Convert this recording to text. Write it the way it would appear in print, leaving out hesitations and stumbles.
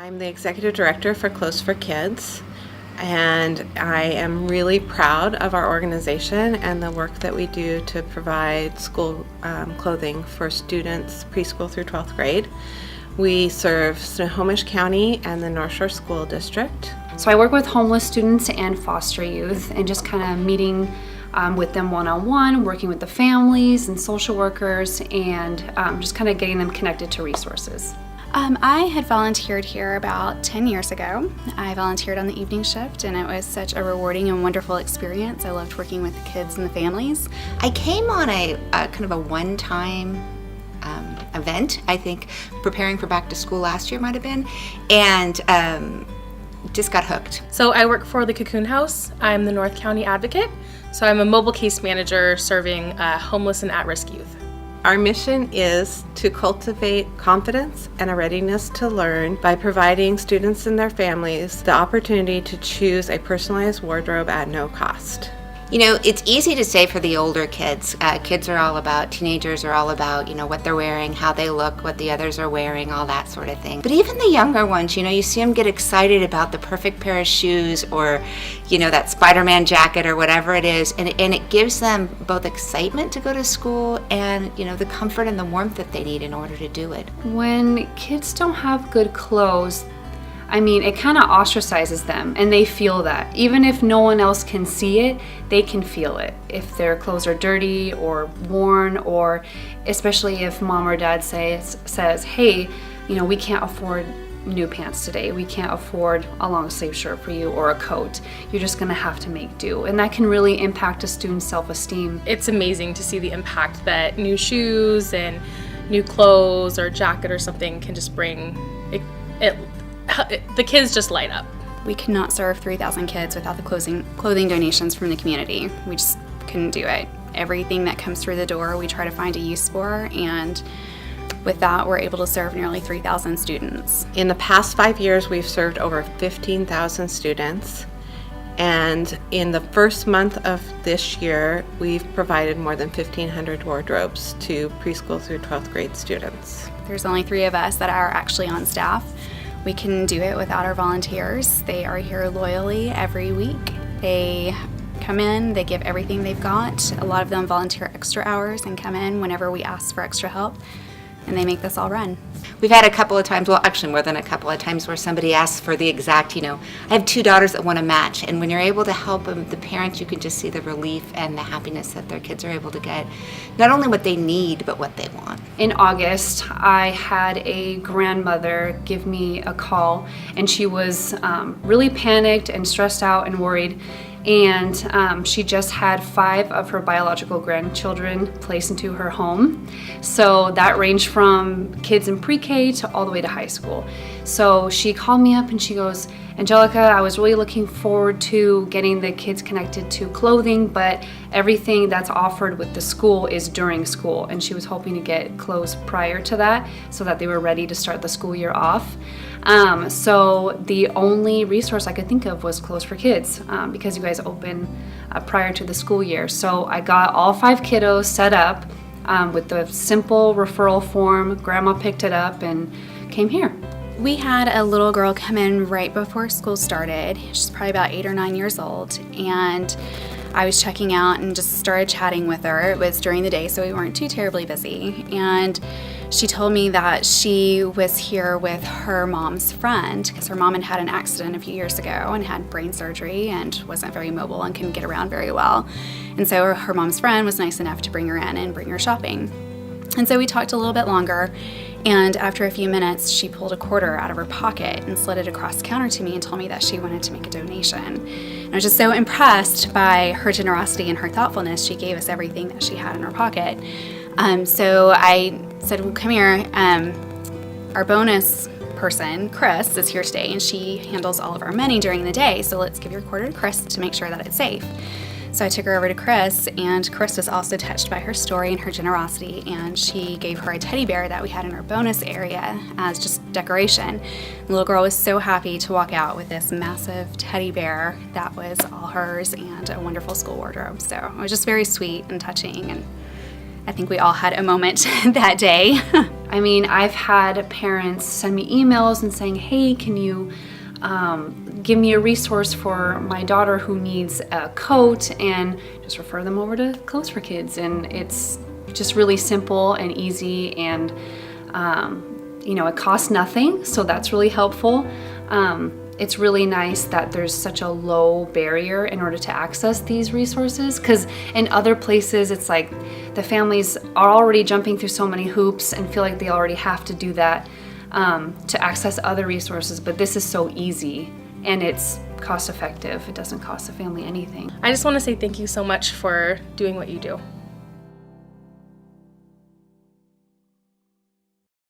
I'm the Executive Director for Clothes for Kids, and I am really proud of our organization and the work that we do to provide school clothing for students preschool through 12th grade. We serve Snohomish County and the North Shore School District. So I work with homeless students and foster youth and just kind of meeting with them one-on-one, working with the families and social workers, and just kind of getting them connected to resources. I had volunteered here about 10 years ago. I volunteered on the evening shift, and it was such a rewarding and wonderful experience. I loved working with the kids and the families. I came on a kind of a one-time event, I think preparing for back to school last year might have been, and just got hooked. So I work for the Cocoon House. I'm the North County Advocate. So I'm a mobile case manager serving homeless and at-risk youth. Our mission is to cultivate confidence and a readiness to learn by providing students and their families the opportunity to choose a personalized wardrobe at no cost. You know, it's easy to say for the older kids. Kids are all about, teenagers are all about, you know, what they're wearing, how they look, what the others are wearing, all that sort of thing. But even the younger ones, you know, you see them get excited about the perfect pair of shoes or, you know, that Spider-Man jacket or whatever it is. And it gives them both excitement to go to school and, you know, the comfort and the warmth that they need in order to do it. When kids don't have good clothes, I mean, it kind of ostracizes them, and they feel that. Even if no one else can see it, they can feel it. If their clothes are dirty or worn, or especially if mom or dad says, hey, you know, we can't afford new pants today. We can't afford a long sleeve shirt for you or a coat. You're just gonna have to make do. And that can really impact a student's self-esteem. It's amazing to see the impact that new shoes and new clothes or jacket or something can just bring. The kids just light up. We could not serve 3,000 kids without the clothing donations from the community. We just couldn't do it. Everything that comes through the door, we try to find a use for, and with that, we're able to serve nearly 3,000 students. In the past 5 years, we've served over 15,000 students. And in the first month of this year, we've provided more than 1,500 wardrobes to preschool through 12th grade students. There's only 3 of us that are actually on staff. We couldn't do it without our volunteers. They are here loyally every week. They come in, they give everything they've got. A lot of them volunteer extra hours and come in whenever we ask for extra help, and they make this all run. We've had a couple of times, well actually more than a couple of times, where somebody asks for the exact, you know, I have 2 daughters that want to match, and when you're able to help them, the parents, you can just see the relief and the happiness that their kids are able to get, not only what they need, but what they want. In August, I had a grandmother give me a call, and she was really panicked and stressed out and worried. And she just had 5 of her biological grandchildren placed into her home. So that ranged from kids in pre-K to all the way to high school. So she called me up and she goes, Angelica, I was really looking forward to getting the kids connected to clothing, but everything that's offered with the school is during school. And she was hoping to get clothes prior to that so that they were ready to start the school year off. So the only resource I could think of was Clothes for Kids, because you guys open prior to the school year. So I got all 5 kiddos set up with the simple referral form. Grandma picked it up and came here. We had a little girl come in right before school started. She's probably about 8 or 9 years old, and I was checking out and just started chatting with her. It was during the day, so we weren't too terribly busy, and she told me that she was here with her mom's friend because her mom had had an accident a few years ago and had brain surgery and wasn't very mobile and couldn't get around very well. And so her mom's friend was nice enough to bring her in and bring her shopping. And so we talked a little bit longer, and after a few minutes, she pulled a quarter out of her pocket and slid it across the counter to me and told me that she wanted to make a donation. And I was just so impressed by her generosity and her thoughtfulness. She gave us everything that she had in her pocket. So I said, well, come here. Our bonus person, Chris, is here today, and she handles all of our money during the day, so let's give your quarter to Chris to make sure that it's safe. So I took her over to Chris, and Chris was also touched by her story and her generosity, and she gave her a teddy bear that we had in our bonus area as just decoration. The little girl was so happy to walk out with this massive teddy bear that was all hers and a wonderful school wardrobe. So it was just very sweet and touching, and I think we all had a moment that day. I mean, I've had parents send me emails and saying, hey, can you give me a resource for my daughter who needs a coat, and just refer them over to Clothes for Kids. And it's just really simple and easy, and it costs nothing, so that's really helpful. It's really nice that there's such a low barrier in order to access these resources, because in other places it's like the families are already jumping through so many hoops and feel like they already have to do that to access other resources, but this is so easy and it's cost effective. It doesn't cost the family anything. I just want to say thank you so much for doing what you do.